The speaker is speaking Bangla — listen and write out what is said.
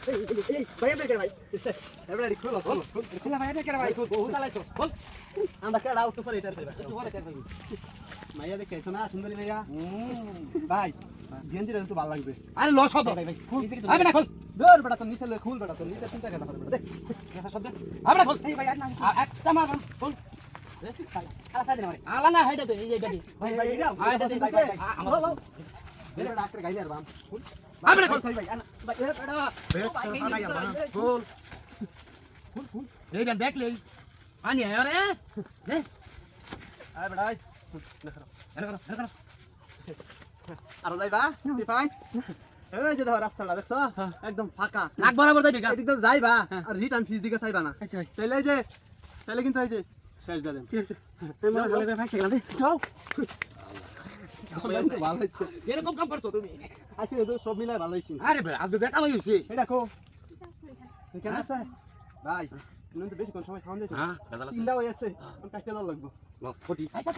এই ভাই আপনি কে ভাই এবারে খোলো খোলা ভাই কে ভাই বহু চালাইছো বল আমরা কে আউট করে এটা ভাই একটু পরে কে ভাই মাইয়া দেখেছো না সুন্দরী মাইয়া ভাই গেঞ্জি রে তো ভালো লাগবে আরে লস হবে ভাই ভাই আবে না খোল দৌড় বেটা তো নিচে খুল বেটা তো নিচে চিন্তা কেন করবে দেখ দেখা শব্দ আবে না খোল এই ভাই আর না একটা মার খোল আলা সাইড মারে আলা না হাইটা দে এই এইটা দি ভাই ভাই এটা দে ভাই ভাই আমার বেটা ডাক্তার গাইলে আর বাম খোল আবে না খোল ভাই আনা ভাই বেটা আনাই বাম খোল খোল খোল এই দেখ দেখলে পানি আয় রে দে আয় বেটা আয় না করো আর যাইবা তুই পাই এই যে দেখো রাস্তাটা দেখছো একদম ফাঁকা নাক বরাবর যাইবি এদিক তো যাইবা আর রিটার্ন ফিস দিকে চাইবা না আচ্ছা ভাই তাইলে এই যে তাইলে কিন্তু এই যে শেষ দেন ঠিক আছে আমি বলে ভাই শেখালাম রে যাও ভালো হইছে এরকম কাম করছো তুমি আচ্ছা তো সব মিলাই ভালো হইছে আরে ভাই আজকে দেখা হইছে এই দেখো কেন আছে ভাই তুমি তো বেশি কোন সময় খাওয়া যাচ্ছে হ্যাঁ তিনটা হইছে কোন কাজটা লাগবে ফটি আচ্ছা